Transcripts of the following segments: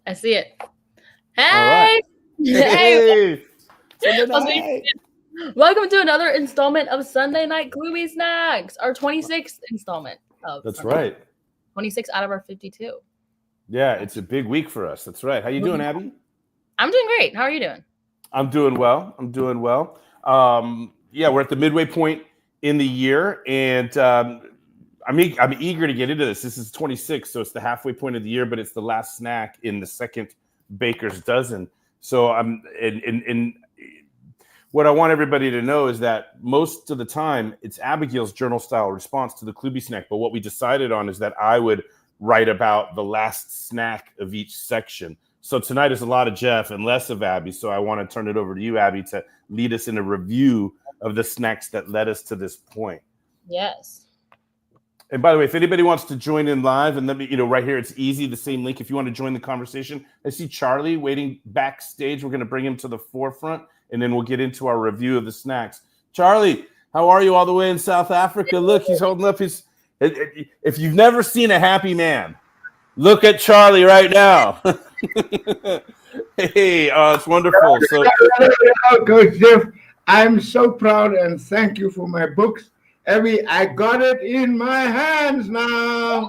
I see it. All right. Hey! Sunday night. Welcome to another installment of Sunday Night KloobySnacks, our 26th installment of That's Sunday. right. 26 out of our 52. Yeah, it's a big week for us. That's right. How you doing, Abby? I'm doing great. How are you doing? I'm doing well. Yeah, we're at the midway point in the year, and I'm eager to get into this. This is 26, so it's the halfway point of the year, but it's the last snack in the second baker's dozen. So I'm in what I want everybody to know is that most of the time it's Abigail's journal style response to the KloobySnack. But what we decided on is that I would write about the last snack of each section. So tonight is a lot of Jeff and less of Abby. So I want to turn it over to you, Abby, to lead us in a review of the snacks that led us to this point. Yes. And by the way, if anybody wants to join in live, and let me, right here, it's easy, the same link. If you want to join the conversation, I see Charlie waiting backstage. We're going to bring him to the forefront, and then we'll get into our review of the snacks. Charlie, how are you all the way in South Africa? Look, he's holding up his. If you've never seen a happy man, look at Charlie right now. Hey, it's wonderful. So, Coach Jeff, I'm so proud and thank you for my books. Abby, I got it in my hands now.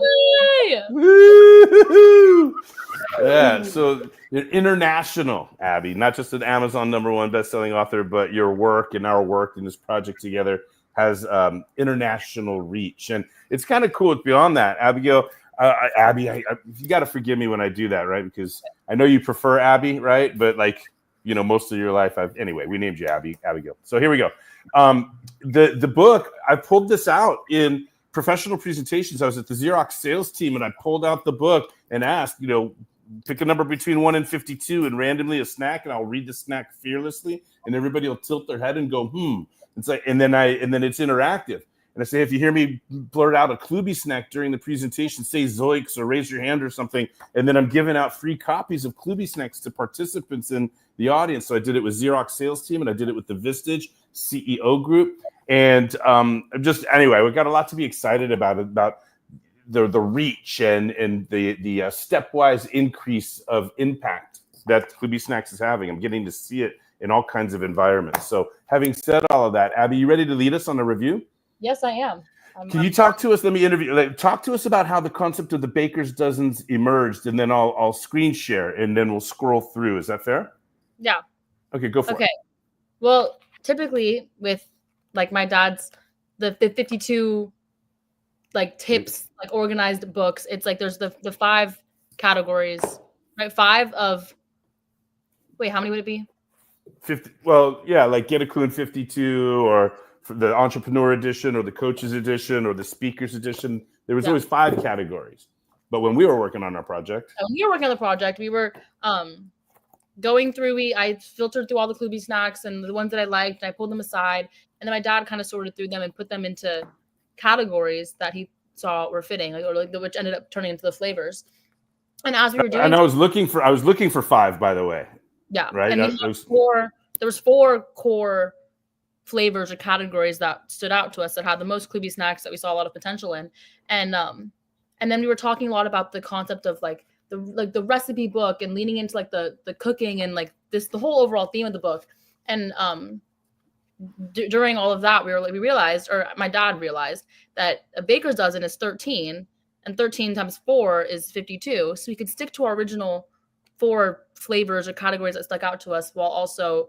Woo! Yeah, so you're international, Abby, not just an Amazon #1 best-selling author, but your work and our work in this project together has international reach. And it's kind of cool. It's beyond that. Abigail, Abby, you got to forgive me when I do that, right? Because I know you prefer Abby, right? But most of your life, anyway, we named you Abigail. So here we go. The book, I pulled this out in professional presentations. I was at the Xerox sales team, and I pulled out the book and asked, pick a number between 1 and 52 and randomly a snack, and I'll read the snack fearlessly, and everybody will tilt their head and go, It's like, and then it's interactive. And I say, if you hear me blurt out a KloobySnack during the presentation, say Zoiks or raise your hand or something. And then I'm giving out free copies of KloobySnacks to participants in the audience. So I did it with Xerox sales team, and I did it with the Vistage CEO group. And anyway, we've got a lot to be excited about the reach and the stepwise increase of impact that KloobySnacks is having. I'm getting to see it in all kinds of environments. So having said all of that, Abby, you ready to lead us on a review? Yes, I am. Can you talk to us? Let me interview. Talk to us about how the concept of the baker's dozens emerged, and then I'll screen share, and then we'll scroll through. Is that fair? Yeah. Okay, go for it. Okay. Well, typically with my dad's the 52 tips, organized books, it's there's the 5 categories, right? 5 of how many would it be? 50. Well, yeah, Get a Clue in 52, or the entrepreneur edition, or the coaches edition, or the speakers edition. There was always 5 categories. But when we were working on our project, we were going through. I filtered through all the KloobySnacks and the ones that I liked, and I pulled them aside, and then my dad kind of sorted through them and put them into categories that he saw were fitting, which ended up turning into the flavors. And as we were doing, and I was looking for 5, by the way. Yeah, right. And there was 4 core flavors or categories that stood out to us that had the most KloobySnacks that we saw a lot of potential in, and then we were talking a lot about the concept of the recipe book and leaning into the cooking and the whole overall theme of the book. And during all of that, we realized, or my dad realized, that a baker's dozen is 13, and 13 times 4 is 52. So we could stick to our original 4 flavors or categories that stuck out to us, while also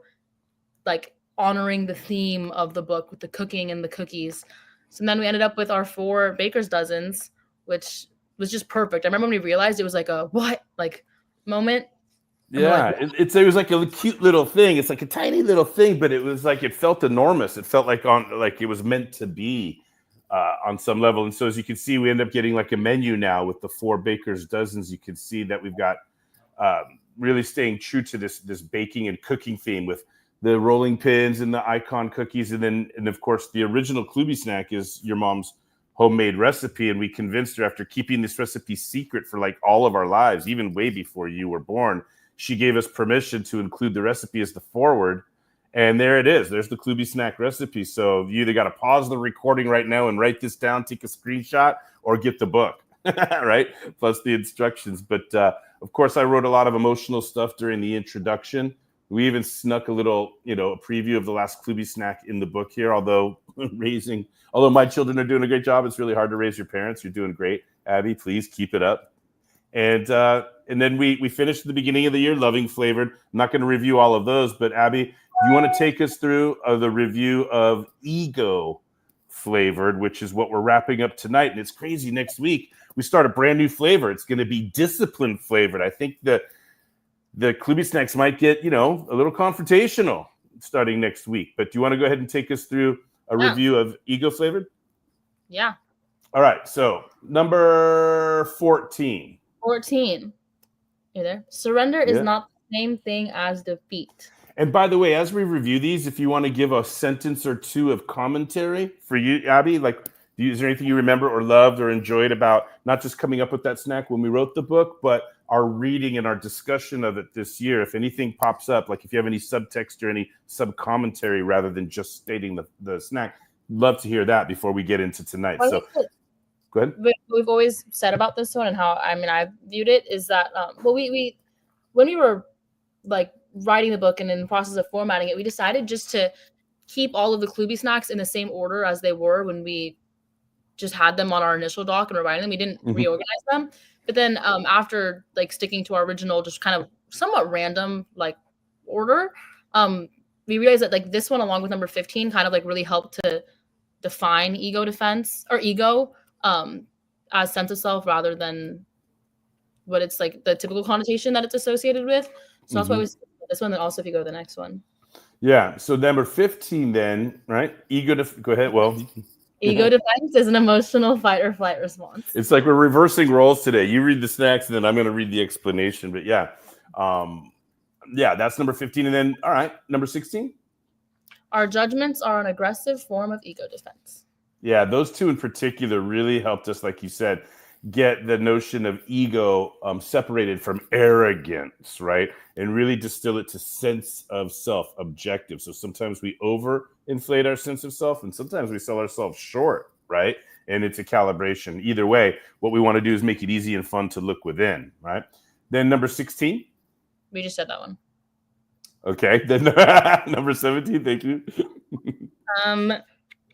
honoring the theme of the book with the cooking and the cookies. So then we ended up with our 4 baker's dozens, which was just perfect. I remember when we realized, it was a what moment. Yeah, it was a cute little thing. It's a tiny little thing, but it was it felt enormous. It felt it was meant to be on some level. And so as you can see, we end up getting a menu now with the 4 baker's dozens. You can see that we've got really staying true to this baking and cooking theme with the rolling pins and the icon cookies. And of course, the original KloobySnack is your mom's homemade recipe. And we convinced her, after keeping this recipe secret for all of our lives, even way before you were born, she gave us permission to include the recipe as the forward. And there it is. There's the KloobySnack recipe. So you either got to pause the recording right now and write this down, take a screenshot, or get the book, right? Plus the instructions. But Of course, I wrote a lot of emotional stuff during the introduction. We even snuck a little, a preview of the last KloobySnack in the book here. Although my children are doing a great job, it's really hard to raise your parents. You're doing great, Abby. Please keep it up. And then we finished at the beginning of the year, loving flavored. I'm not going to review all of those, but Abby, do you want to take us through the review of ego flavored, which is what we're wrapping up tonight? And it's crazy. Next week we start a brand new flavor. It's going to be discipline flavored. I think that the KloobySnacks might get, a little confrontational starting next week. But do you want to go ahead and take us through a review of ego flavored? Yeah. All right. So number 14. 14. You there? Surrender is not the same thing as defeat. And by the way, as we review these, if you want to give a sentence or two of commentary for you, Abby, is there anything you remember or loved or enjoyed about not just coming up with that snack when we wrote the book, but our reading and our discussion of it this year? If anything pops up, like if you have any subtext or any sub-commentary rather than just stating the snack, love to hear that before we get into tonight. So go ahead. We've always said about this one and how, I viewed it is that, we when we were writing the book and in the process of formatting it, we decided just to keep all of the KloobySnacks in the same order as they were when we just had them on our initial doc and were writing them. We didn't reorganize them. But then after sticking to our original, just kind of somewhat random order, we realized that this one, along with number 15, kind of really helped to define ego defense or ego as sense of self rather than what it's the typical connotation that it's associated with. So that's why we this one. Then also if you go to the next one. Yeah. So number 15 then, right? Go ahead. Well, ego defense is an emotional fight or flight response. It's like we're reversing roles today. You read the snacks and then I'm going to read the explanation. But that's number 15. And then, all right, number 16. Our judgments are an aggressive form of ego defense. Yeah, those two in particular really helped us, like you said, get the notion of ego separated from arrogance, right? And really distill it to sense of self, objective. So sometimes we overinflate our sense of self and sometimes we sell ourselves short, right? And it's a calibration. Either way, what we want to do is make it easy and fun to look within, right? Then number 16. We just said that one. Okay. Then number 17, thank you.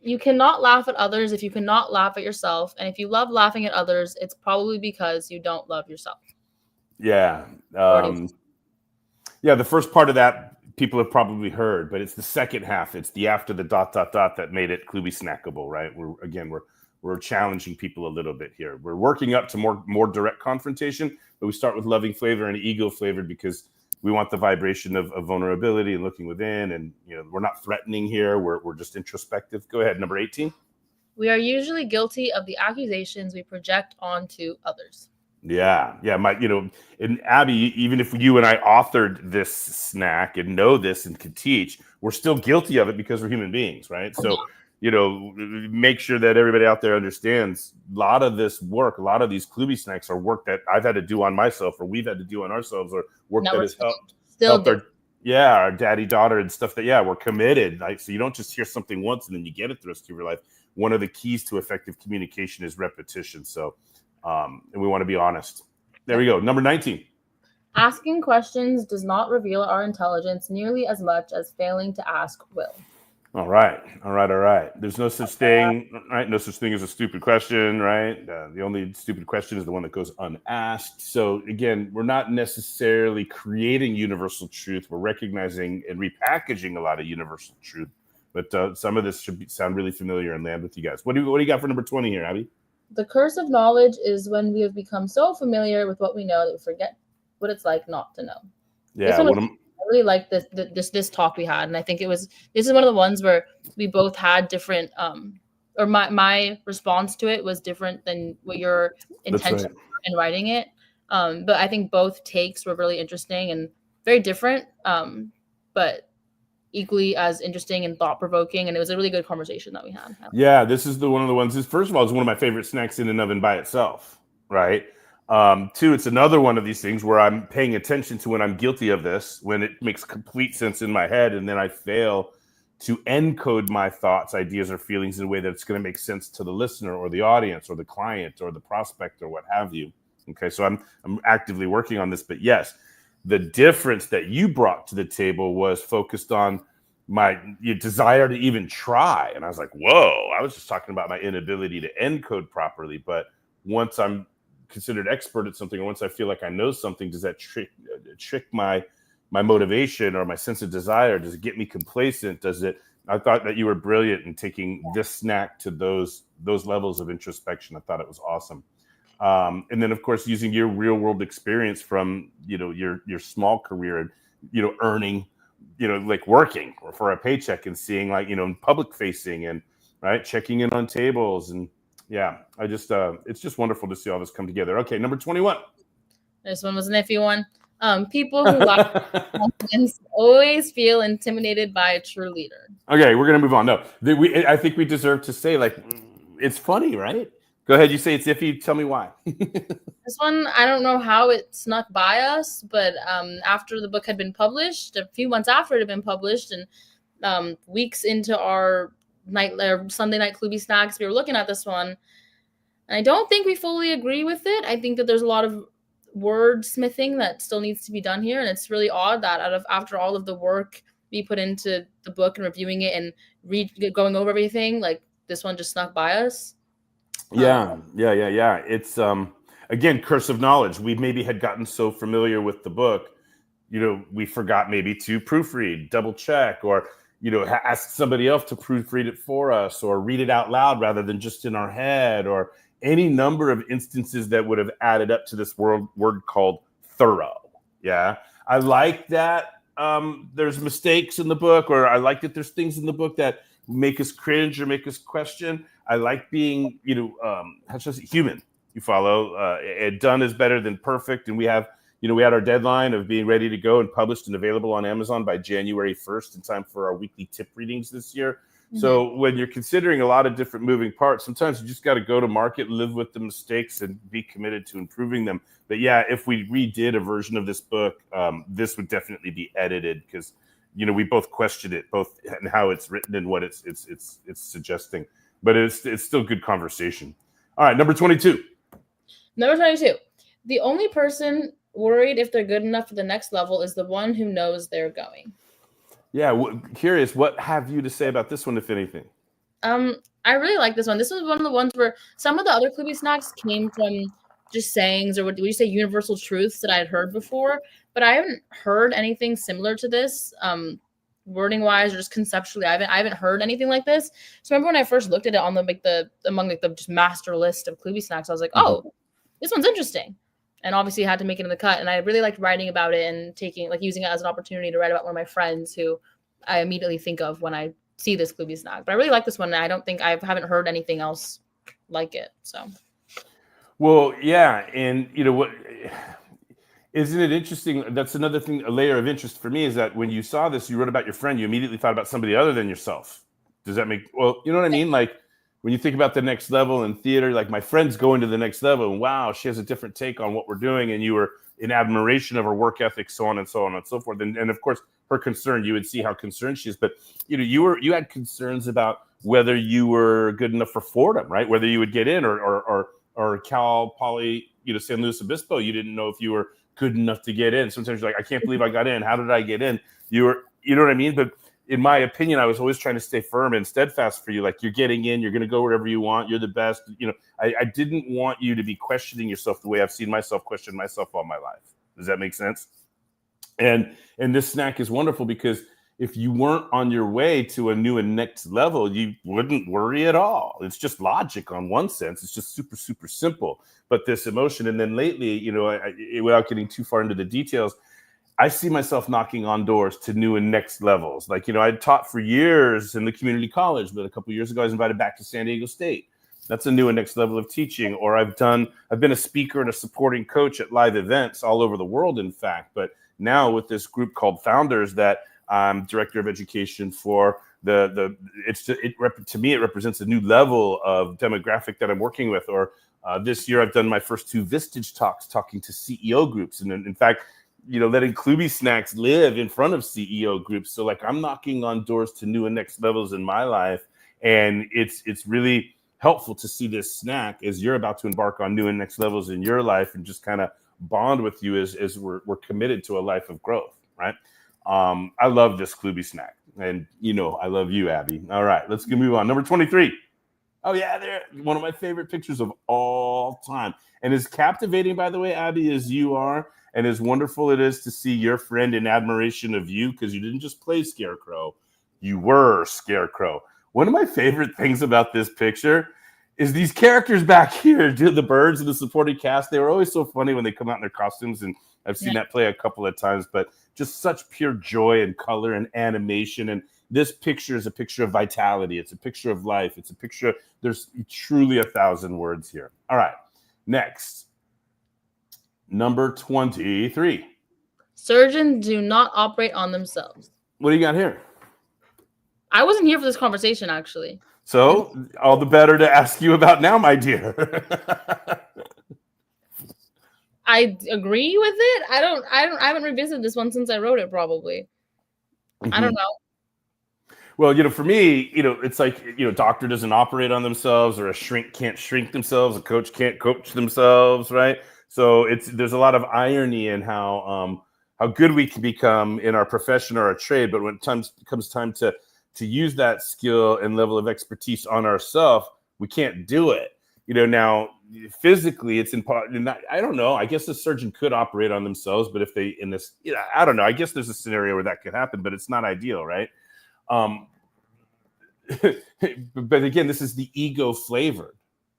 You cannot laugh at others if you cannot laugh at yourself. And if you love laughing at others, it's probably because you don't love yourself. Yeah. The first part of that people have probably heard, but it's the second half. It's the after the ... that made it KloobySnackable, right? We're challenging people a little bit here. We're working up to more direct confrontation, but we start with loving flavor and ego flavored because we want the vibration of vulnerability and looking within. And, we're not threatening here. We're just introspective. Go ahead. Number 18. We are usually guilty of the accusations we project onto others. Yeah. And Abby, even if you and I authored this snack and know this and could teach, we're still guilty of it because we're human beings, right? So, make sure that everybody out there understands a lot of this work, a lot of these KloobySnacks are work that I've had to do on myself or we've had to do on ourselves or work that has helped our daddy, daughter and stuff that, we're committed. So you don't just hear something once and then you get it the rest of your life. One of the keys to effective communication is repetition. So, and we want to be honest. There we go. Number 19. Asking questions does not reveal our intelligence nearly as much as failing to ask will. All right. There's no such thing, right? No such thing as a stupid question, right? The only stupid question is the one that goes unasked. So again, we're not necessarily creating universal truth. We're recognizing and repackaging a lot of universal truth. But some of this should sound really familiar and land with you guys. What do you got for number 20 here, Abby? The curse of knowledge is when we have become so familiar with what we know that we forget what it's like not to know. Yeah. I really like this talk we had, and I think this is one of the ones where we both had different or my response to it was different than what your intention in writing it. But I think both takes were really interesting and very different, but equally as interesting and thought-provoking, and it was a really good conversation that we had. Yeah, this is one of the ones. First of all, it's one of my favorite snacks in and of and by itself, right? Two, it's another one of these things where I'm paying attention to when I'm guilty of this, when it makes complete sense in my head, and then I fail to encode my thoughts, ideas, or feelings in a way that's going to make sense to the listener or the audience or the client or the prospect or what have you. Okay, so I'm actively working on this, but yes, the difference that you brought to the table was focused on your desire to even try. And I was like, whoa, I was just talking about my inability to encode properly. But once I'm considered expert at something, or once I feel like I know something, does that trick my motivation or my sense of desire? Does it get me complacent? I thought that you were brilliant in taking this snack to those levels of introspection. I thought it was awesome. And then, of course, using your real world experience from, your small career and, earning, like working for a paycheck and seeing public facing and checking in on tables. And yeah, it's just wonderful to see all this come together. Okay. Number 21. This one was an iffy one. People who lack confidence always feel intimidated by a true leader. Okay. We're going to move on. No, I think we deserve to say, it's funny, right? Go ahead. You say it's iffy. Tell me why. This one, I don't know how it snuck by us, but after the book had been published, a few months after it had been published, and weeks into our Sunday night KloobySnacks, we were looking at this one, and I don't think we fully agree with it. I think that there's a lot of wordsmithing that still needs to be done here, and it's really odd that after all of the work we put into the book and reviewing it and going over everything, like this one just snuck by us. Yeah. It's again, curse of knowledge. We maybe had gotten so familiar with the book, we forgot maybe to proofread, double check, or ask somebody else to proofread it for us, or read it out loud rather than just in our head, or any number of instances that would have added up to this word called thorough. Yeah, I like that. There's mistakes in the book, or I like that there's things in the book that make us cringe or make us question. I like being, human. You follow. Done is better than perfect, and we had our deadline of being ready to go and published and available on Amazon by January 1st, in time for our weekly tip readings this year. Mm-hmm. So when you're considering a lot of different moving parts, sometimes you just got to go to market, live with the mistakes, and be committed to improving them. But yeah, if we redid a version of this book, this would definitely be edited, because we both questioned it, both in how it's written and what it's suggesting. But it's still good conversation. All right, number 22. Number 22. The only person worried if they're good enough for the next level is the one who knows they're going. Yeah, curious. What have you to say about this one, if anything? I really like this one. This was one of the ones where some of the other KloobySnacks came from just sayings, or what you say, universal truths that I had heard before, but I haven't heard anything similar to this, wording wise or just conceptually. I haven't heard anything like this. So remember when I first looked at it on among the just master list of KloobySnacks, I was like, oh, this one's interesting. And obviously had to make it in the cut. And I really liked writing about it and using it as an opportunity to write about one of my friends who I immediately think of when I see this KloobySnack. But I really like this one. And I don't think I haven't heard anything else like it. So. Well, yeah. And what, isn't it interesting? That's another thing, a layer of interest for me, is that when you saw this, you wrote about your friend, you immediately thought about somebody other than yourself. Does that well, you know what I mean? Like, when you think about the next level in theater, like my friend's going to the next level, and wow, she has a different take on what we're doing, and you were in admiration of her work ethic, so on and so on and so forth. And of course, her concern, you would see how concerned she is. But you had concerns about whether you were good enough for Fordham, right? Whether you would get in, or Cal Poly, San Luis Obispo. You didn't know if you were good enough to get in. Sometimes you're like, I can't believe I got in. How did I get in? You know what I mean? But in my opinion, I was always trying to stay firm and steadfast for you. Like, you're getting in, you're going to go wherever you want. You're the best. I didn't want you to be questioning yourself the way I've seen myself question myself all my life. Does that make sense? And this snack is wonderful, because if you weren't on your way to a new and next level, you wouldn't worry at all. It's just logic on one sense. It's just super, super simple. But this emotion, and then lately, without getting too far into the details, I see myself knocking on doors to new and next levels. Like, I taught for years in the community college, but a couple of years ago, I was invited back to San Diego State. That's a new and next level of teaching. Or I've been a speaker and a supporting coach at live events all over the world, in fact. But now with this group called Founders that I'm director of education for, to me, it represents a new level of demographic that I'm working with. Or this year, I've done my first 2 Vistage talks talking to CEO groups. And in fact, letting KloobySnacks live in front of CEO groups. So like, I'm knocking on doors to new and next levels in my life. And it's really helpful to see this snack as you're about to embark on new and next levels in your life, and just kind of bond with you as we're committed to a life of growth, right? I love this KloobySnack, and I love you, Abby. All right, let's move on. Number 23. Oh yeah, they're one of my favorite pictures of all time. And as captivating, by the way, Abby, as you are, and as wonderful it is to see your friend in admiration of you, because you didn't just play Scarecrow, you were Scarecrow. One of my favorite things about this picture is these characters back here, the birds and the supporting cast. They were always so funny when they come out in their costumes, and I've seen that play a couple of times, but just such pure joy and color and animation. And this picture is a picture of vitality. It's a picture of life. It's a picture. There's truly 1,000 words here. All right. Next. Number 23. Surgeons do not operate on themselves. What do you got here? I wasn't here for this conversation, actually. So all the better to ask you about now, my dear. I agree with it. I haven't revisited this one since I wrote it, probably. I don't know. Well, for me, it's like, doctor doesn't operate on themselves, or a shrink can't shrink themselves, a coach can't coach themselves, right? So there's a lot of irony in how good we can become in our profession or our trade, but when it comes time to use that skill and level of expertise on ourselves, we can't do it. Now physically it's important. I don't know. I guess the surgeon could operate on themselves, but if they I don't know. I guess there's a scenario where that could happen, but it's not ideal, right? But again, this is the ego flavored,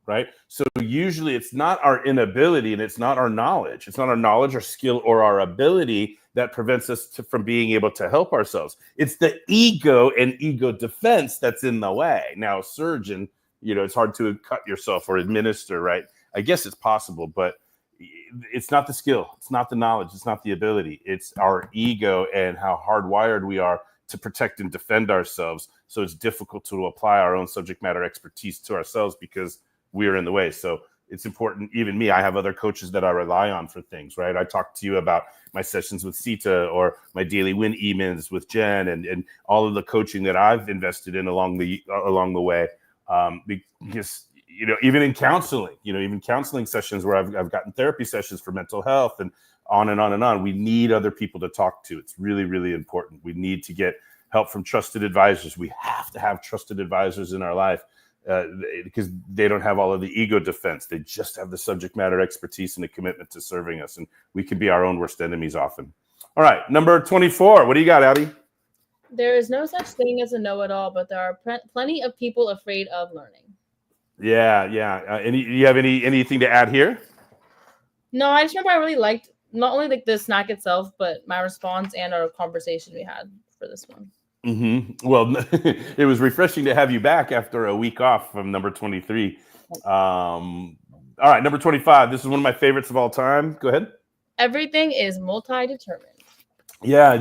right? So usually it's not our inability and it's not our knowledge. It's not our knowledge or skill or our ability that prevents us from being able to help ourselves. It's the ego and ego defense that's in the way. Now, surgeon, it's hard to cut yourself or administer, right? I guess it's possible, but it's not the skill. It's not the knowledge. It's not the ability. It's our ego and how hardwired we are to protect and defend ourselves. So it's difficult to apply our own subject matter expertise to ourselves because we are in the way. So it's important. Even me, I have other coaches that I rely on for things, right? I talked to you about my sessions with Sita or my daily win emails with Jen and all of the coaching that I've invested in along the way. Because, even in counseling, even counseling sessions where I've gotten therapy sessions for mental health and on and on and on. We need other people to talk to. It's really, really important. We need to get help from trusted advisors. We have to have trusted advisors in our life because they don't have all of the ego defense. They just have the subject matter expertise and a commitment to serving us. And we can be our own worst enemies often. All right. Number 24. What do you got, Abby? There is no such thing as a know-it-all, but there are plenty of people afraid of learning. Yeah. You have anything to add here? No, I just remember I really liked not only like the snack itself, but my response and our conversation we had for this one. Mm-hmm. Well, it was refreshing to have you back after a week off from number 23. All right, number 25. This is one of my favorites of all time. Go ahead. Everything is multi-determined. Yeah,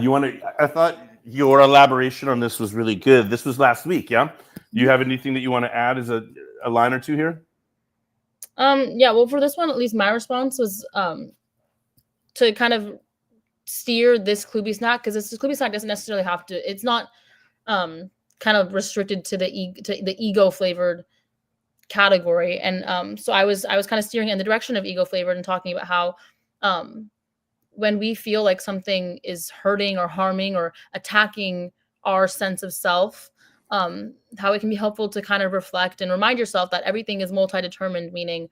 I thought your elaboration on this was really good. This was last week, yeah? Do you have anything that you want to add as a line or two here? Yeah, well, for this one, at least my response was to kind of steer this KloobySnack, because this KloobySnack doesn't necessarily have to, it's not kind of restricted to the ego flavored category. And so I was kind of steering in the direction of ego flavored and talking about how when we feel like something is hurting or harming or attacking our sense of self, how it can be helpful to kind of reflect and remind yourself that everything is multi-determined, meaning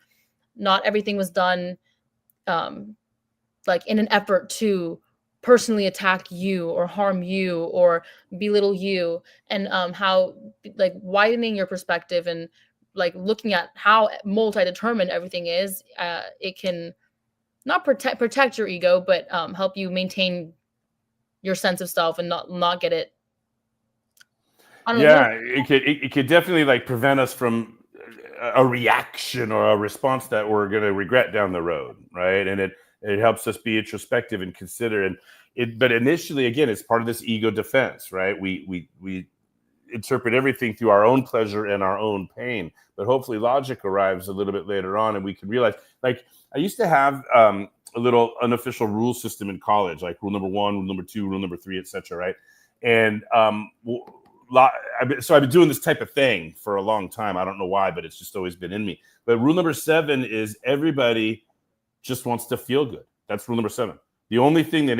not everything was done like in an effort to personally attack you or harm you or belittle you, and how like widening your perspective and like looking at how multi-determined everything is, it can not protect your ego, but help you maintain your sense of self and not get it. It could definitely like prevent us from a reaction or a response that we're going to regret down the road, right? And it helps us be introspective and consider. But initially, again, it's part of this ego defense, right? We interpret everything through our own pleasure and our own pain, but hopefully logic arrives a little bit later on, and we can realize, like, I used to have a little unofficial rule system in college, like rule number 1, rule number 2, rule number 3, etc. Right? And so I've been doing this type of thing for a long time. I don't know why, but it's just always been in me. But rule number 7 is everybody just wants to feel good. That's rule number 7. The only thing that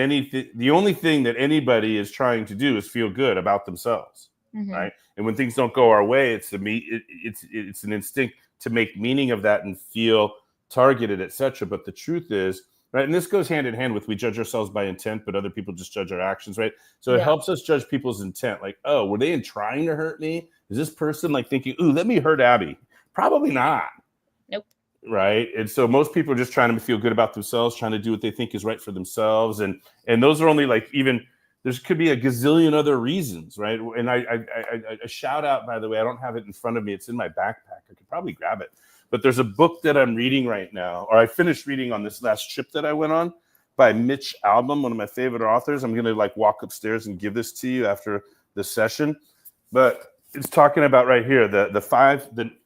anybody is trying to do is feel good about themselves, right? And when things don't go our way, it's an instinct to make meaning of that and feel targeted, etc. But the truth is, right, and this goes hand in hand with we judge ourselves by intent, but other people just judge our actions, right? So it helps us judge people's intent. Like, oh, were they trying to hurt me? Is this person like thinking, ooh, let me hurt Abby? Probably not. Nope. Right. And so most people are just trying to feel good about themselves, trying to do what they think is right for themselves. And those are only like, even there could be a gazillion other reasons, right? And I shout out, by the way, I don't have it in front of me. It's in my backpack. I could probably grab it. But there's a book that I'm reading right now, or I finished reading on this last trip that I went on, by Mitch Albom, one of my favorite authors. I'm going to like walk upstairs and give this to you after the session. But it's talking about right here,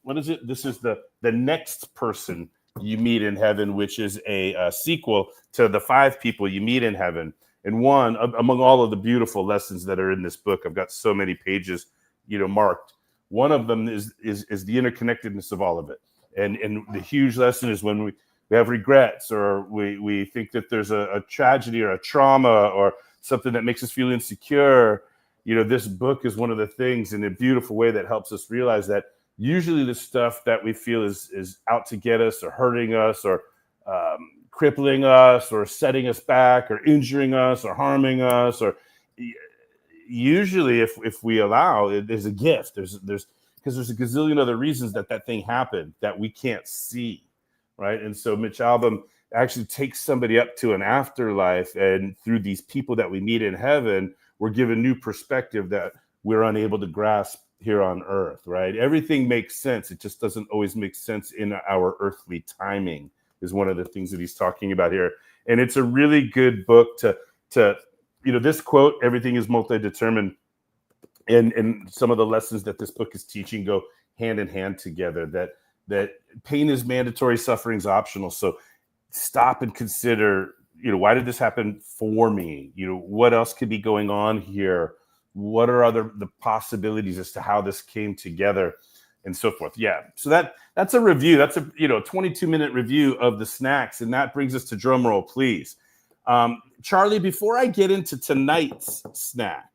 what is it? This is the next person you meet in heaven, which is a sequel to the 5 people you meet in heaven. And one among all of the beautiful lessons that are in this book, I've got so many pages, marked. One of them is the interconnectedness of all of it. And the huge lesson is when we have regrets, or we think that there's a tragedy or a trauma or something that makes us feel insecure. This book is one of the things in a beautiful way that helps us realize that usually the stuff that we feel is out to get us or hurting us or crippling us or setting us back or injuring us or harming us, or usually if we allow, there's a gift. There's because there's a gazillion other reasons that thing happened that we can't see, right? And so Mitch Albom actually takes somebody up to an afterlife, and through these people that we meet in heaven, we're given new perspective that we're unable to grasp here on earth, right? Everything makes sense. It just doesn't always make sense in our earthly timing, is one of the things that he's talking about here. And it's a really good book to this quote, everything is multi-determined. And some of the lessons that this book is teaching go hand in hand together, that pain is mandatory, suffering is optional. So stop and consider, why did this happen for me? What else could be going on here? What are the possibilities as to how this came together, and so forth? Yeah. So that's a review. That's a 22-minute review of the snacks. And that brings us to drum roll, please. Charlie, before I get into tonight's snack,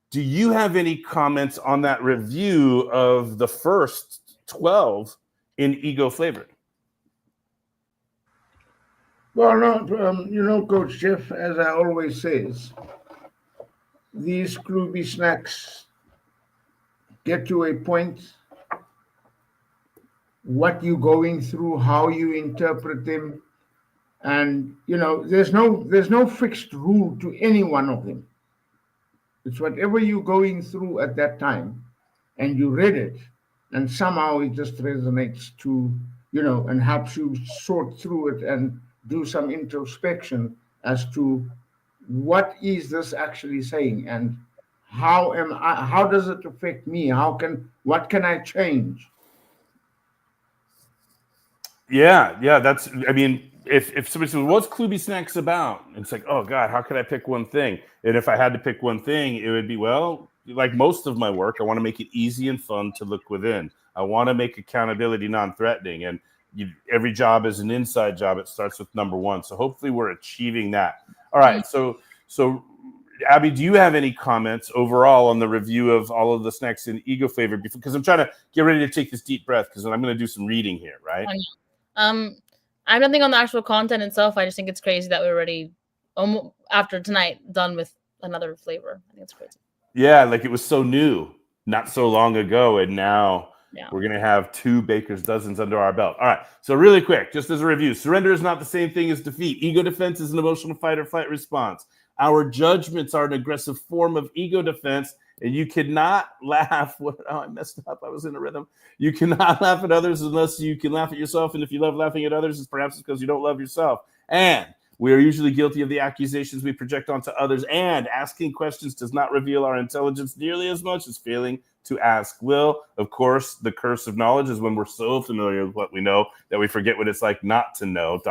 do you have any comments on that review of the first 12 in Ego Flavored? Well, no, Coach Jeff, as I always says, these KloobySnacks get to a point, what you're going through, how you interpret them, and there's no fixed rule to any one of them. It's whatever you're going through at that time, and you read it, and somehow it just resonates to, and helps you sort through it and do some introspection as to what is this actually saying, and how does it affect me? What can I change? Yeah. That's, if somebody says, what's KloobySnacks about? It's like, oh God, how could I pick one thing? And if I had to pick one thing, it would be, well, like most of my work, I want to make it easy and fun to look within. I want to make accountability non-threatening. And every job is an inside job. It starts with number 1. So hopefully we're achieving that. All right. So Abby, do you have any comments overall on the review of all of the snacks in Ego Flavor? Because I'm trying to get ready to take this deep breath, because I'm going to do some reading here, right? I have nothing on the actual content itself. I just think it's crazy that we're already, after tonight, done with another flavor. I think it's crazy. Yeah, like it was so new not so long ago, and now we're going to have 2 Baker's Dozens under our belt. All right, so really quick, just as a review, surrender is not the same thing as defeat. Ego defense is an emotional fight or flight response. Our judgments are an aggressive form of ego defense, and you cannot laugh. I messed up. I was in a rhythm. You cannot laugh at others unless you can laugh at yourself, and if you love laughing at others, it's perhaps because you don't love yourself. And we are usually guilty of the accusations we project onto others, and asking questions does not reveal our intelligence nearly as much as failing to ask will. Of course, the curse of knowledge is when we're so familiar with what we know that we forget what it's like not to know, ...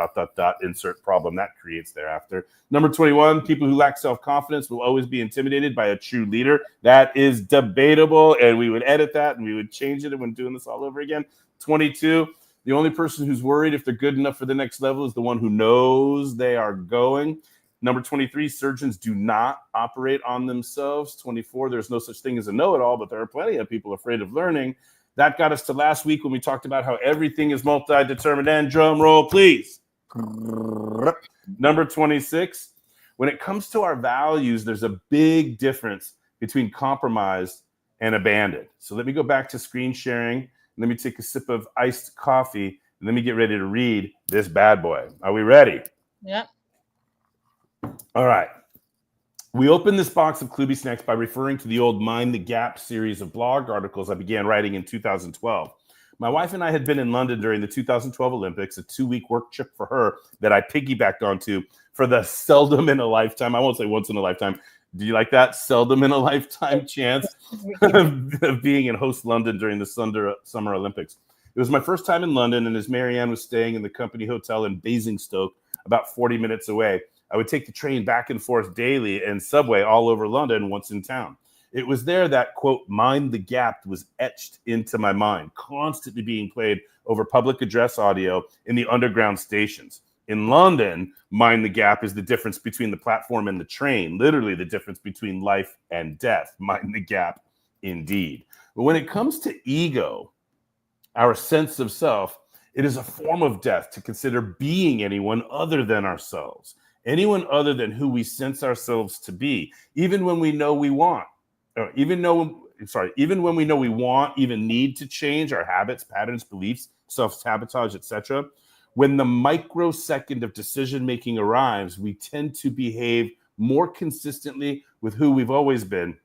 insert problem that creates thereafter. Number 21, people who lack self-confidence will always be intimidated by a true leader. That is debatable, and we would edit that and we would change it when doing this all over again. 22, the only person who's worried if they're good enough for the next level is the one who knows they are going. Number 23, surgeons do not operate on themselves. 24, there's no such thing as a know-it-all, but there are plenty of people afraid of learning. That got us to last week when we talked about how everything is multi-determined. And drum roll, please. Number 26, when it comes to our values, there's a big difference between compromised and abandoned. So let me go back to screen sharing. Let me take a sip of iced coffee, and let me get ready to read this bad boy. Are we ready? Yeah. All right. We opened this box of KloobySnacks by referring to the old Mind the Gap series of blog articles I began writing in 2012. My wife and I had been in London during the 2012 Olympics, a 2-week work trip for her that I piggybacked onto for the seldom in a lifetime, I won't say once in a lifetime, do you like that? Seldom in a lifetime chance of being in host London during the Summer Olympics. It was my first time in London, and as Marianne was staying in the company hotel in Basingstoke, about 40 minutes away, I would take the train back and forth daily and subway all over London once in town. It was there that, quote, Mind the Gap was etched into my mind, constantly being played over public address audio in the underground stations. In London, Mind the Gap is the difference between the platform and the train, literally the difference between life and death. Mind the Gap, indeed. But when it comes to ego, our sense of self, it is a form of death to consider being anyone other than ourselves, anyone other than who we sense ourselves to be, even when we know we want, even when we know we want, even need to change our habits, patterns, beliefs, self-sabotage, etc. When the microsecond of decision-making arrives, we tend to behave more consistently with who we've always been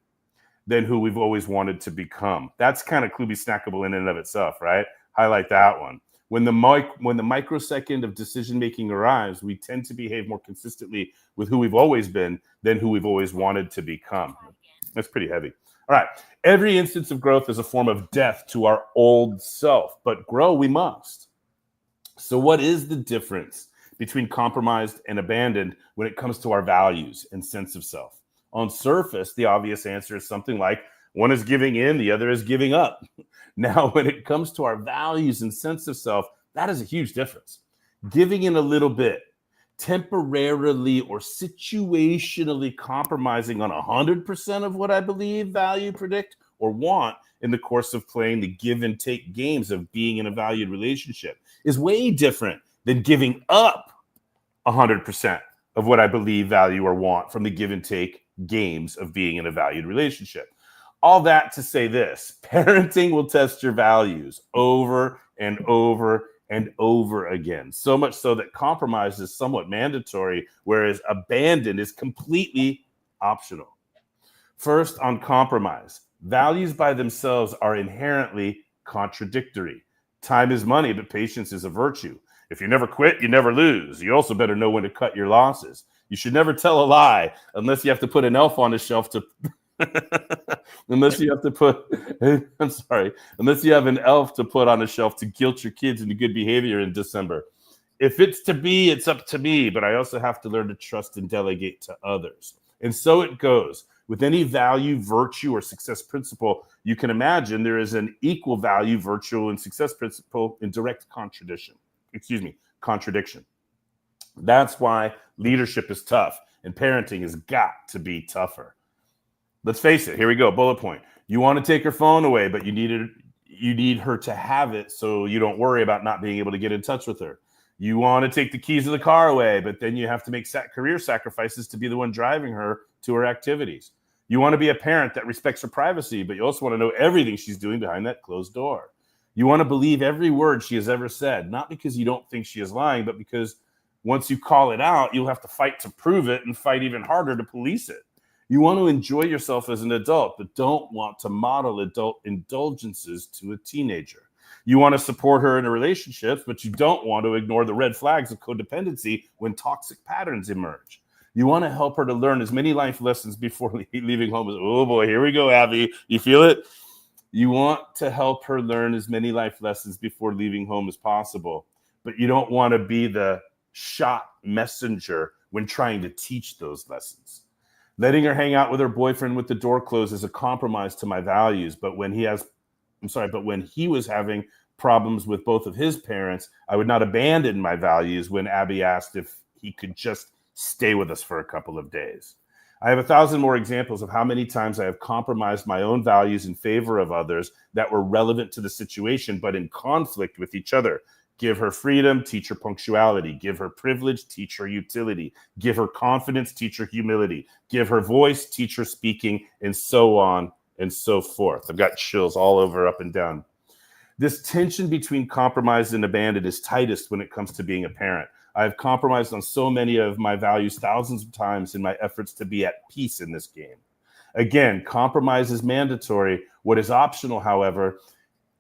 than who we've always wanted to become. That's kind of KloobySnackable in and of itself, right? Highlight that one. When the microsecond of decision-making arrives, we tend to behave more consistently with who we've always been than who we've always wanted to become. That's pretty heavy. All right. Every instance of growth is a form of death to our old self, but grow we must. So what is the difference between compromised and abandoned when it comes to our values and sense of self? On surface, the obvious answer is something like one is giving in, the other is giving up. Now, when it comes to our values and sense of self, that is a huge difference. Giving in a little bit, temporarily or situationally compromising on 100% of what I believe, value, predict, or want in the course of playing the give and take games of being in a valued relationship is way different than giving up 100% of what I believe, value, or want from the give and take games of being in a valued relationship. All that to say this: parenting will test your values over and over and over again. So much so that compromise is somewhat mandatory, whereas abandon is completely optional. First, on compromise. Values by themselves are inherently contradictory. Time is money, but patience is a virtue. If you never quit, you never lose. You also better know when to cut your losses. You should never tell a lie unless you have to put an elf on the shelf to... unless you have an elf to put on a shelf to guilt your kids into good behavior in December. If it's to be, it's up to me, but I also have to learn to trust and delegate to others. And so it goes. With any value, virtue, or success principle you can imagine, there is an equal value, virtue, and success principle in direct contradiction. That's why leadership is tough and parenting has got to be tougher. Let's face it. Here we go. Bullet point. You want to take her phone away, but you need her to have it so you don't worry about not being able to get in touch with her. You want to take the keys of the car away, but then you have to make career sacrifices to be the one driving her to her activities. You want to be a parent that respects her privacy, but you also want to know everything she's doing behind that closed door. You want to believe every word she has ever said, not because you don't think she is lying, but because once you call it out, you'll have to fight to prove it and fight even harder to police it. You want to enjoy yourself as an adult, but don't want to model adult indulgences to a teenager. You want to support her in a relationship, but you don't want to ignore the red flags of codependency when toxic patterns emerge. You want to help her to learn as many life lessons before leaving home as, oh boy, here we go, Abby. You feel it? You want to help her learn as many life lessons before leaving home as possible, but you don't want to be the shot messenger when trying to teach those lessons. Letting her hang out with her boyfriend with the door closed is a compromise to my values, but when he was having problems with both of his parents, I would not abandon my values when Abby asked if he could just stay with us for a couple of days. I have 1,000 more examples of how many times I have compromised my own values in favor of others that were relevant to the situation, but in conflict with each other. Give her freedom, teach her punctuality. Give her privilege, teach her utility. Give her confidence, teach her humility. Give her voice, teach her speaking, and so on and so forth. I've got chills all over, up and down. This tension between compromise and abandon is tightest when it comes to being a parent. I've compromised on so many of my values thousands of times in my efforts to be at peace in this game. Again, compromise is mandatory. What is optional, however,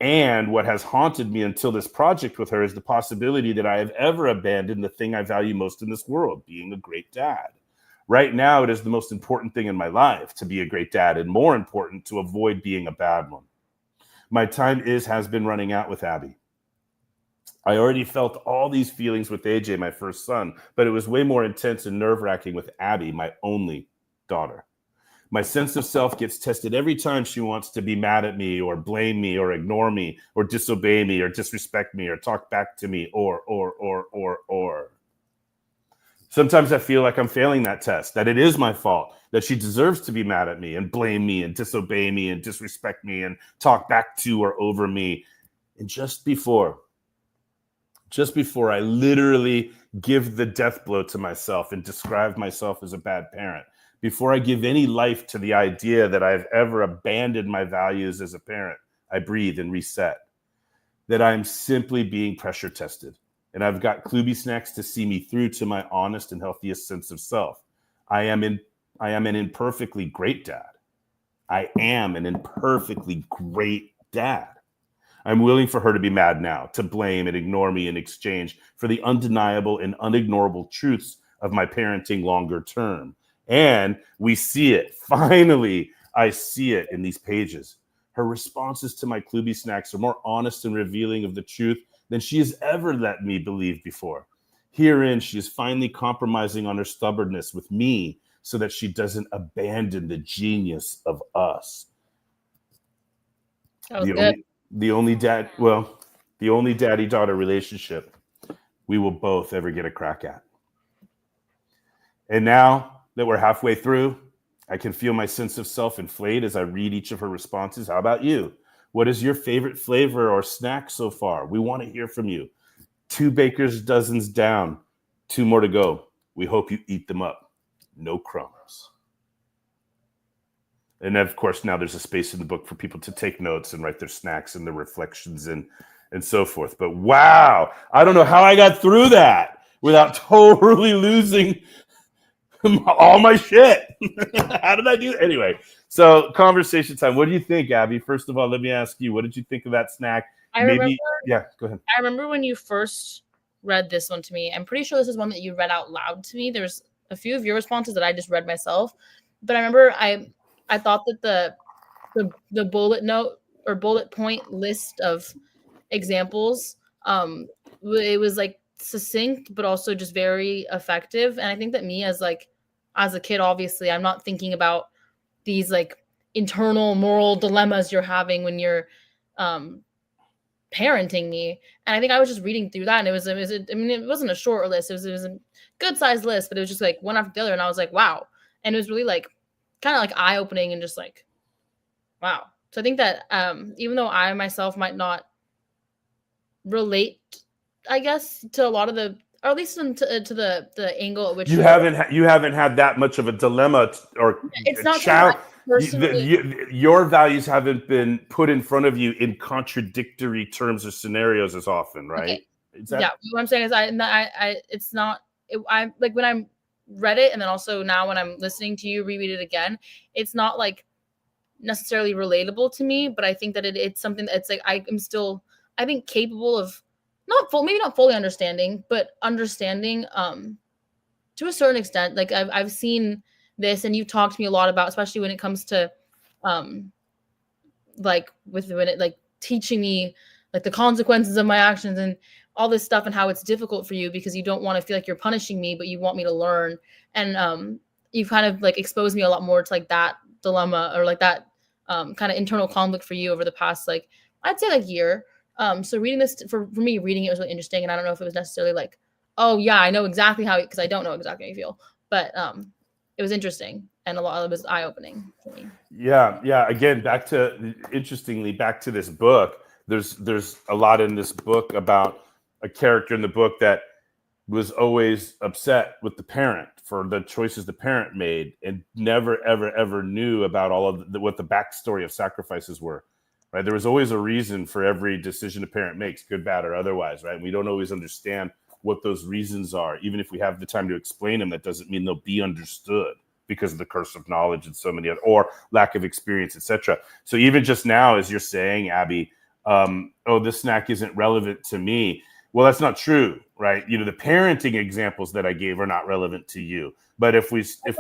and what has haunted me until this project with her is the possibility that I have ever abandoned the thing I value most in this world, being a great dad. Right now, it is the most important thing in my life to be a great dad, and more important, to avoid being a bad one. My time has been running out with Abby. I already felt all these feelings with AJ, my first son, but it was way more intense and nerve-wracking with Abby, my only daughter. My sense of self gets tested every time she wants to be mad at me or blame me or ignore me or disobey me or disrespect me or talk back to me or. Sometimes I feel like I'm failing that test, that it is my fault, that she deserves to be mad at me and blame me and disobey me and disrespect me and talk back to or over me. And just before I literally give the death blow to myself and describe myself as a bad parent, before I give any life to the idea that I've ever abandoned my values as a parent, I breathe and reset. That I'm simply being pressure tested. And I've got KloobySnacks to see me through to my honest and healthiest sense of self. I am an imperfectly great dad. I am an imperfectly great dad. I'm willing for her to be mad now, to blame and ignore me in exchange for the undeniable and unignorable truths of my parenting longer term. And we see it. Finally, I see it in these pages. Her responses to my KloobySnacks are more honest and revealing of the truth than she has ever let me believe before. Herein, she is finally compromising on her stubbornness with me so that she doesn't abandon the genius of us. The only daddy-daughter relationship we will both ever get a crack at. And now that we're halfway through, I can feel my sense of self inflate as I read each of her responses. How about you? What is your favorite flavor or snack so far? We want to hear from you. 2 baker's dozens down, 2 more to go. We hope you eat them up. No crumbs. And of course, now there's a space in the book for people to take notes and write their snacks and their reflections and so forth. But wow, I don't know how I got through that without totally losing all my shit. How did I do that? Anyway, so conversation time. What do you think, Abby? First of all, let me ask you, what did you think of that snack? Yeah, go ahead. I remember when you first read this one to me. I'm pretty sure this is one that you read out loud to me. There's a few of your responses that I just read myself. But I remember I thought that the bullet note or bullet point list of examples, it was like succinct, but also just very effective. And I think that me as a kid, obviously, I'm not thinking about these like internal moral dilemmas you're having when you're parenting me. And I think I was just reading through that, and it wasn't a short list. It was a good sized list, but it was just like one after the other. And I was like, wow. And it was really like kind of like eye opening and just like, wow. So I think that even though I myself might not relate, I guess, to a lot of the, or at least to the angle at which you haven't had that much of a dilemma or it's not challenge. Your values haven't been put in front of you in contradictory terms or scenarios as often, right? Okay. What I'm saying is I like when I read it, and then also now when I'm listening to you reread it again, it's not like necessarily relatable to me, but I think that it's something that's like I am still, I think, capable of maybe not fully understanding, but understanding to a certain extent. Like I've seen this, and you've talked to me a lot about, especially when it comes to like when it like teaching me like the consequences of my actions and all this stuff, and how it's difficult for you because you don't want to feel like you're punishing me, but you want me to learn. And you've kind of like exposed me a lot more to like that dilemma, or like that kind of internal conflict for you over the past, like, I'd say like year. So reading this for me, reading it was really interesting. And I don't know if it was necessarily like, oh yeah, I know exactly how, because I don't know exactly how you feel, but it was interesting, and a lot of it was eye-opening for me. Yeah. Again, back to this book. There's a lot in this book about a character in the book that was always upset with the parent for the choices the parent made, and never ever knew about all of what the backstory of sacrifices were. Right? There was always a reason for every decision a parent makes, good, bad, or otherwise. Right? And we don't always understand what those reasons are. Even if we have the time to explain them, that doesn't mean they'll be understood, because of the curse of knowledge and so many other, or lack of experience, etc. So even just now, as you're saying, Abby, oh, this snack isn't relevant to me. Well, that's not true, right? You know, the parenting examples that I gave are not relevant to you. But if we, I said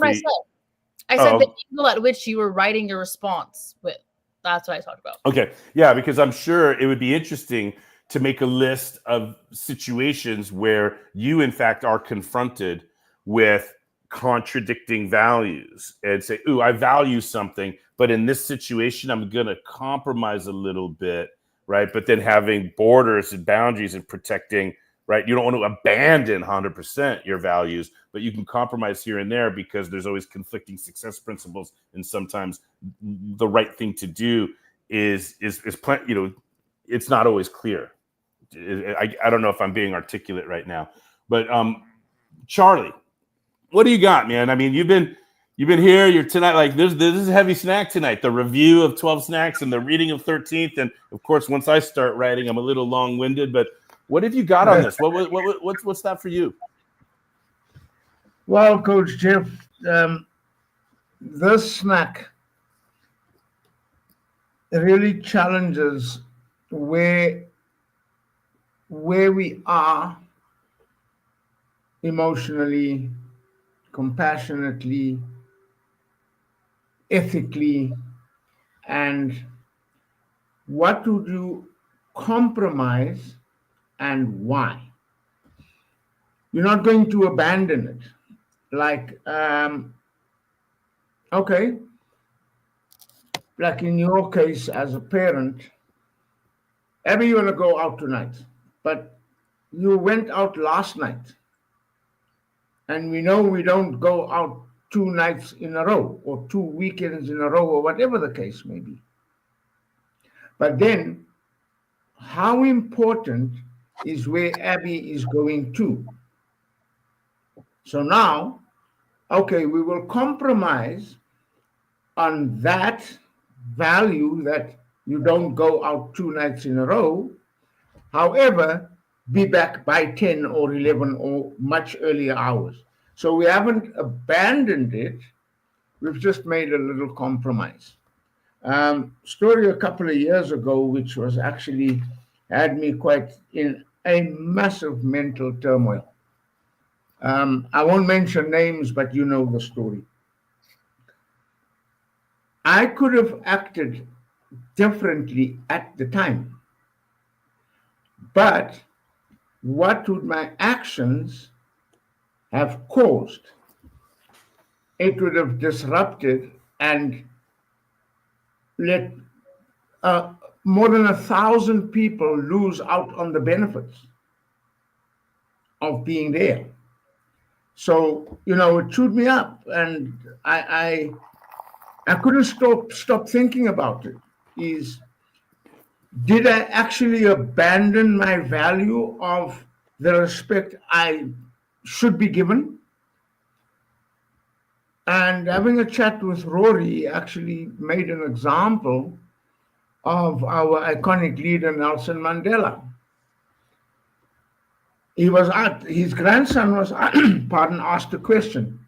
the angle at which you were writing your response with. That's what I talked about. Okay, yeah, because I'm sure it would be interesting to make a list of situations where you, in fact, are confronted with contradicting values and say, ooh, I value something, but in this situation, I'm going to compromise a little bit, right? But then having borders and boundaries and protecting, right? You don't want to abandon 100% your values, but you can compromise here and there, because there's always conflicting success principles. And sometimes the right thing to do is you know, it's not always clear. I don't know if I'm being articulate right now, but Charlie, what do you got, man? I mean, you've been here. You're tonight. Like this is a heavy snack tonight. The review of 12 snacks and the reading of 13th. And of course, once I start writing, I'm a little long-winded. But what have you got on this? What's that for you? Well, Coach Jeff, this snack really challenges where we are emotionally, compassionately, ethically, and what would you compromise and why? You're not going to abandon it. Like, okay, like in your case as a parent, Abby, you want to go out tonight, but you went out last night. And we know we don't go out 2 nights in a row or 2 weekends in a row or whatever the case may be. But then, how important is where Abby is going to? So now, okay, we will compromise on that value that you don't go out 2 nights in a row. However, be back by 10 or 11 or much earlier hours. So we haven't abandoned it. We've just made a little compromise. Story a couple of years ago, which was actually had me quite in a massive mental turmoil. I won't mention names, but you know the story. I could have acted differently at the time. But what would my actions have caused? It would have disrupted and let more than 1,000 people lose out on the benefits of being there. So, you know, it chewed me up, and I couldn't stop thinking about it. Did I actually abandon my value of the respect I should be given? And having a chat with Rory actually made an example of our iconic leader, Nelson Mandela. His grandson was, asked a question.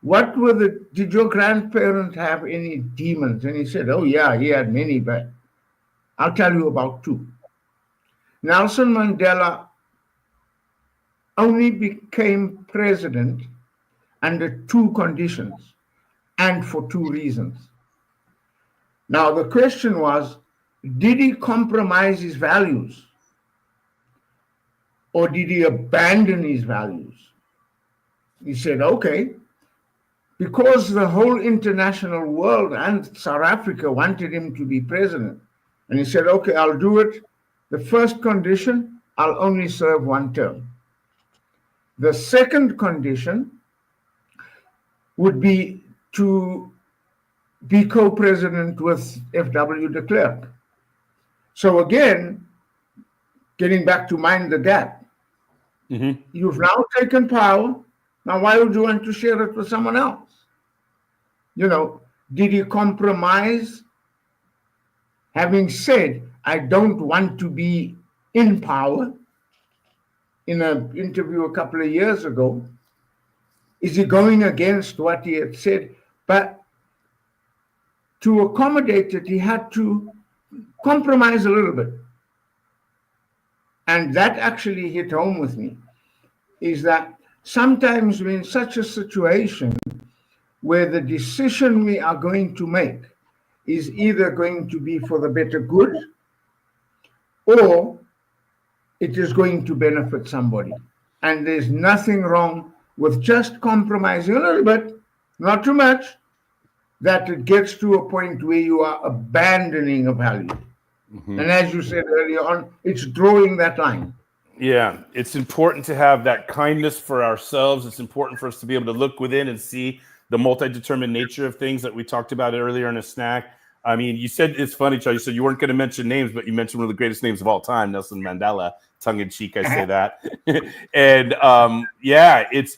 Did your grandparent have any demons? And he said, oh yeah, he had many, but I'll tell you about 2. Nelson Mandela only became president under 2 conditions and for 2 reasons. Now, the question was, did he compromise his values? Or did he abandon his values? He said, okay, because the whole international world and South Africa wanted him to be president. And he said, okay, I'll do it. The first condition, I'll only serve 1 term. The second condition would be to be co-president with F.W. de Klerk. So again, getting back to mind the gap, you've now taken power. Now, why would you want to share it with someone else? You know, did he compromise? Having said, I don't want to be in power, in an interview a couple of years ago, is he going against what he had said? But to accommodate it, he had to compromise a little bit. And that actually hit home with me, is that sometimes we're in such a situation where the decision we are going to make is either going to be for the better good or it is going to benefit somebody. And there's nothing wrong with just compromising a little bit, not too much, that it gets to a point where you are abandoning a value. And as you said earlier on, it's drawing that line. Yeah, it's important to have that kindness for ourselves. It's important for us to be able to look within and see the multi-determined nature of things that we talked about earlier in a snack. I mean, you said, it's funny, Charlie, you said you weren't going to mention names, but you mentioned one of the greatest names of all time, Nelson Mandela. Tongue in cheek, I say that. And yeah, it's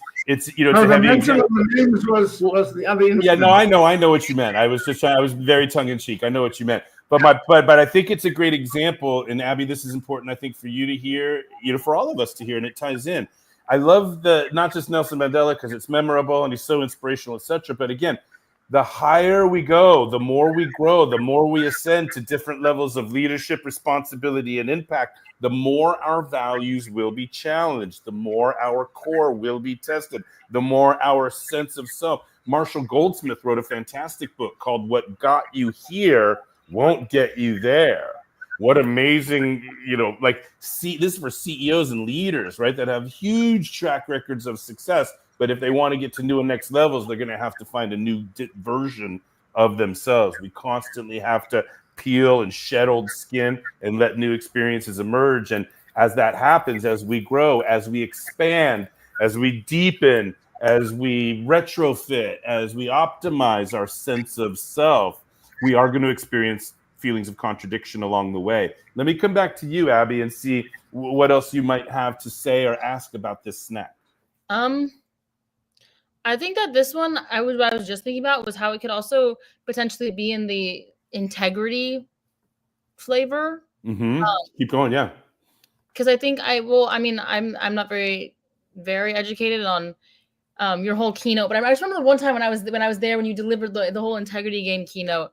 you know, no, to the have mention of the names was the other instance. Yeah, no, I know what you meant. I was very tongue in cheek. I know what you meant. But I think it's a great example, and Abby, this is important, I think, for you to hear, you know, for all of us to hear, and it ties in. I love not just Nelson Mandela because it's memorable and he's so inspirational, etc. But again, the higher we go, the more we grow, the more we ascend to different levels of leadership, responsibility, and impact, the more our values will be challenged, the more our core will be tested, the more our sense of self. Marshall Goldsmith wrote a fantastic book called What Got You Here Won't Get You There. What amazing, you know, like, this is for CEOs and leaders, right, that have huge track records of success. But if they want to get to new and next levels, they're going to have to find a new version of themselves. We constantly have to peel and shed old skin and let new experiences emerge. And as that happens, as we grow, as we expand, as we deepen, as we retrofit, as we optimize our sense of self, we are going to experience feelings of contradiction along the way. Let me come back to you, Abby, and see what else you might have to say or ask about this snack. I think that this one, what I was just thinking about was how it could also potentially be in the integrity flavor. Keep going, yeah. Because I think I'm not very educated on your whole keynote, but I just remember one time when I was there when you delivered the whole integrity game keynote.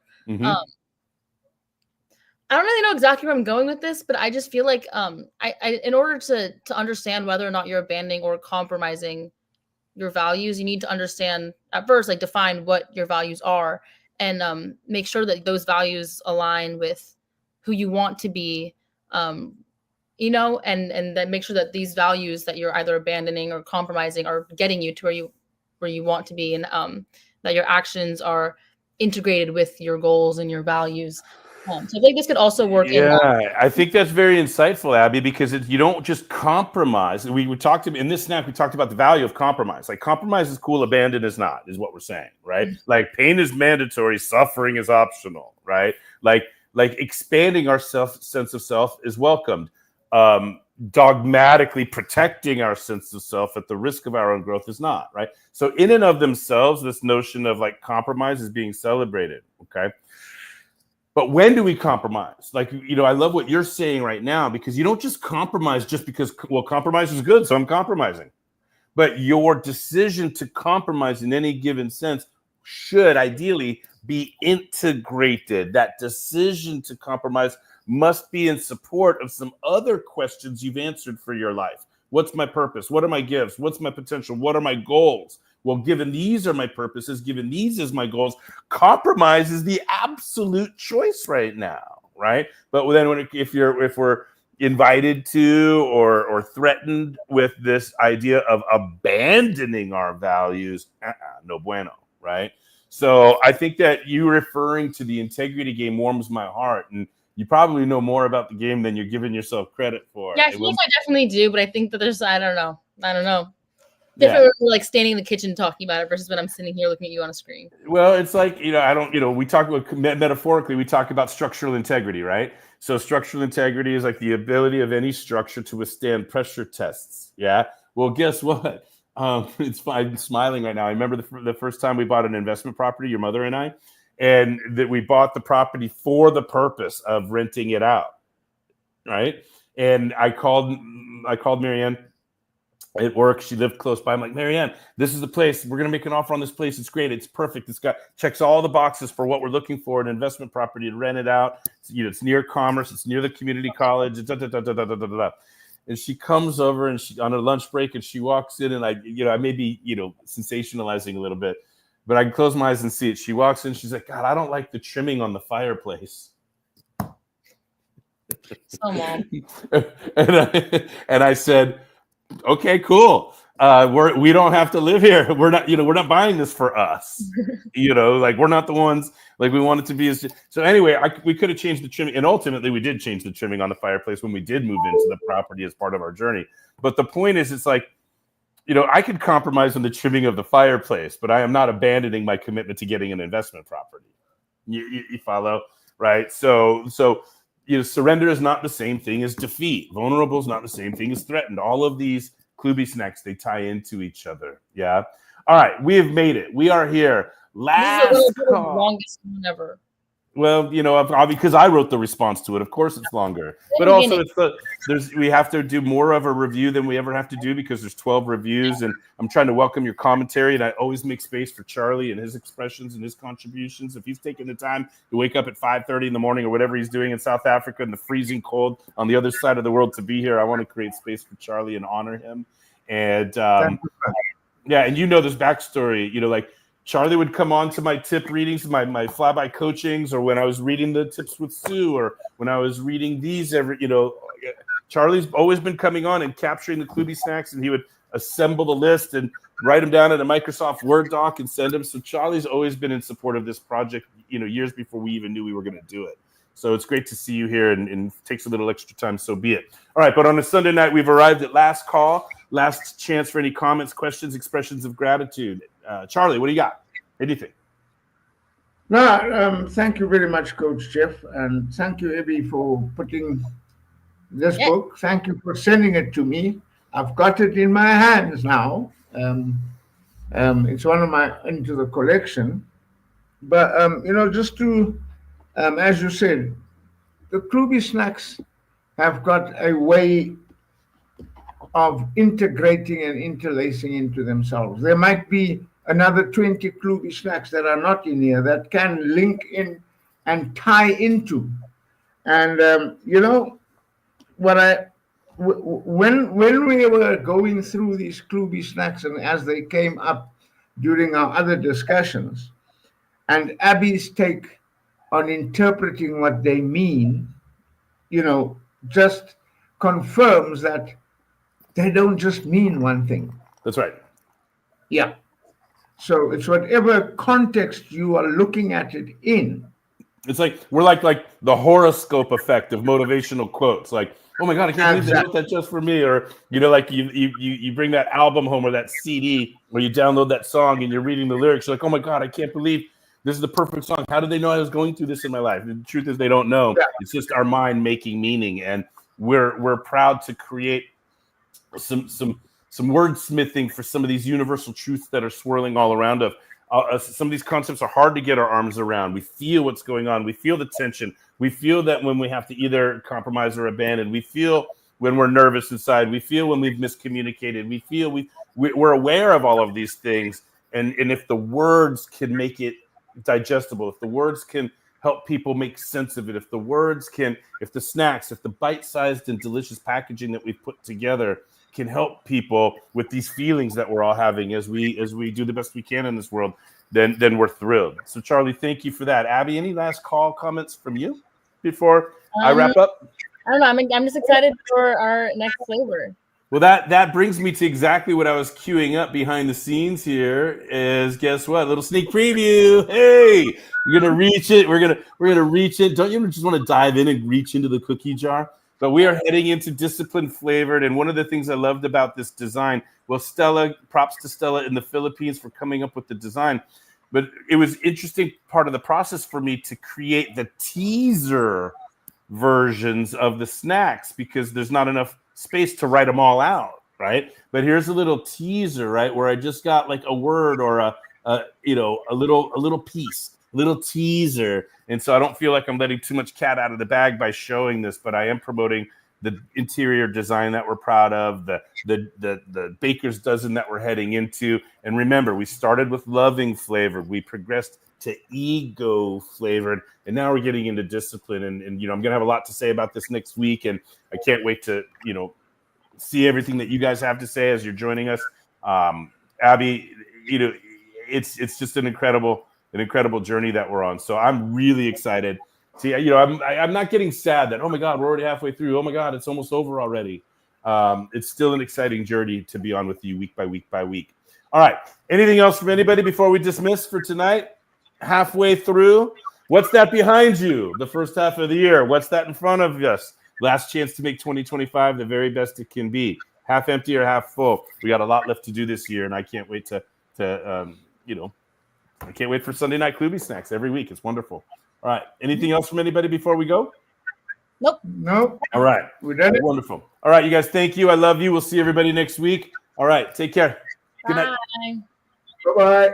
I don't really know exactly where I'm going with this, but I just feel like I in order to understand whether or not you're abandoning or compromising your values, you need to understand at first, like, define what your values are and make sure that those values align with who you want to be, you know, and then make sure that these values that you're either abandoning or compromising are getting you to where you want to be, and that your actions are integrated with your goals and your values. So I think this could also work. I think that's very insightful, Abby, because you don't just compromise. We talked in this snack, we talked about the value of compromise. Like, compromise is cool, abandon is not, is what we're saying, right? Like, pain is mandatory, suffering is optional, right? Like expanding our sense of self is welcomed. Dogmatically protecting our sense of self at the risk of our own growth is not, right? So in and of themselves, this notion of like compromise is being celebrated, okay? But when do we compromise? Like, you know, I love what you're saying right now, because you don't just compromise just because, well, compromise is good, so I'm compromising. But your decision to compromise in any given sense should ideally be integrated. That decision to compromise must be in support of some other questions you've answered for your life. What's my purpose? What are my gifts? What's my potential? What are my goals? well, given these are my purposes, given these is my goals, compromise is the absolute choice right now, right? But then if we're invited to or threatened with this idea of abandoning our values, no bueno, right? So I think that you referring to the integrity game warms my heart, and you probably know more about the game than you're giving yourself credit for. Yeah, I feel like I definitely do, but I think that there's, I don't know. Yeah. Like standing in the kitchen talking about it versus when I'm sitting here looking at you on a screen. Well, it's like, we talk about metaphorically, we talk about structural integrity, right? So structural integrity is like the ability of any structure to withstand pressure tests. Yeah. Well, guess what? It's fine. I'm smiling right now. I remember the first time we bought an investment property, your mother and I, and that we bought the property for the purpose of renting it out. Right. And I called Marianne at work. She lived close by. I'm like, Marianne, this is the place. We're going to make an offer on this place. It's great. It's perfect. It's got checks all the boxes for what we're looking for, an investment property to rent it out. It's near commerce. It's near the community college. It's And she comes over and she on her lunch break and she walks in and I may be, sensationalizing a little bit, but I can close my eyes and see it. She walks in. She's like, God, I don't like the trimming on the fireplace. So Mom. and I said, okay, cool. We don't have to live here. We're not buying this for us. We're not the ones. Like we want it to be. So anyway, we could have changed the trimming, and ultimately we did change the trimming on the fireplace when we did move into the property as part of our journey. But the point is, it's like, I could compromise on the trimming of the fireplace, but I am not abandoning my commitment to getting an investment property. You follow, right? So surrender is not the same thing as defeat. Vulnerable is not the same thing as threatened. All of these KloobySnacks, they tie into each other. Yeah. All right. We have made it. We are here. This is the longest one ever. Well, because I wrote the response to it. Of course, it's longer, but also we have to do more of a review than we ever have to do because there's 12 reviews, and I'm trying to welcome your commentary, and I always make space for Charlie and his expressions and his contributions. If he's taking the time to wake up at 5:30 in the morning or whatever he's doing in South Africa in the freezing cold on the other side of the world to be here, I want to create space for Charlie and honor him. And and this backstory, like. Charlie would come on to my tip readings, my flyby coachings, or when I was reading the tips with Sue, or when I was reading these Charlie's always been coming on and capturing the KloobySnacks, and he would assemble the list and write them down in a Microsoft Word doc and send them. So Charlie's always been in support of this project, years before we even knew we were going to do it. So it's great to see you here, and it takes a little extra time, so be it. All right, but on a Sunday night, we've arrived at last call, last chance for any comments, questions, expressions of gratitude. Charlie, what do you got? Anything? No, thank you very much, Coach Jeff, and thank you, Abby, for putting this book. Thank you for sending it to me. I've got it in my hands now. It's one of my into the collection. But just to, as you said, the KloobySnacks have got a way of integrating and interlacing into themselves. There might be another 20 KloobySnacks that are not in here that can link in and tie into. And when we were going through these KloobySnacks and as they came up during our other discussions, and Abby's take on interpreting what they mean, just confirms that they don't just mean one thing. That's right. Yeah. So it's whatever context you are looking at it in. It's like we're like the horoscope effect of motivational quotes. Like, oh my God, I can't believe they wrote that just for me. Or like you bring that album home or that CD, or you download that song and you're reading the lyrics. You're like, oh my God, I can't believe this is the perfect song. How did they know I was going through this in my life? The truth is they don't know. Yeah. It's just our mind making meaning, and we're proud to create some wordsmithing for some of these universal truths that are swirling all around us. Some of these concepts are hard to get our arms around. We feel what's going on. We feel the tension. We feel that when we have to either compromise or abandon. We feel when we're nervous inside. We feel when we've miscommunicated. We feel we're aware of all of these things. And if the words can make it digestible, if the words can help people make sense of it, if the snacks, if the bite-sized and delicious packaging that we've put together can help people with these feelings that we're all having as we do the best we can in this world, then we're thrilled. So Charlie, thank you for that. Abby, any last comments from you before I wrap up? I don't know. I'm just excited for our next flavor. Well, that brings me to exactly what I was queuing up behind the scenes here. Is guess what? A little sneak preview. Hey, we're gonna reach it. We're gonna reach it. Don't you just want to dive in and reach into the cookie jar? But we are heading into discipline flavored, and one of the things I loved about this design, well, Stella, props to Stella in the Philippines for coming up with the design. But it was interesting part of the process for me to create the teaser versions of the snacks because there's not enough space to write them all out, right? But here's a little teaser, right, where I just got like a word or a little piece, little teaser, and so I don't feel like I'm letting too much cat out of the bag by showing this, but I am promoting the interior design that we're proud of, the baker's dozen that we're heading into. And remember, we started with loving flavored, we progressed to ego flavored, and now we're getting into discipline. And I'm gonna have a lot to say about this next week, and I can't wait to see everything that you guys have to say as you're joining us. Abby, it's just an incredible journey that we're on. So I'm really excited. See, I'm not getting sad that, oh my God, we're already halfway through. Oh my God, it's almost over already. It's still an exciting journey to be on with you week by week by week. All right. Anything else from anybody before we dismiss for tonight? Halfway through. What's that behind you? The first half of the year. What's that in front of us? Last chance to make 2025 the very best it can be. Half empty or half full. We got a lot left to do this year, and I can't wait I can't wait for Sunday night KloobySnacks every week. It's wonderful. All right. Anything else from anybody before we go? Nope. All right. We did it. Wonderful. All right, you guys. Thank you. I love you. We'll see everybody next week. All right. Take care. Good night. Bye. Bye-bye.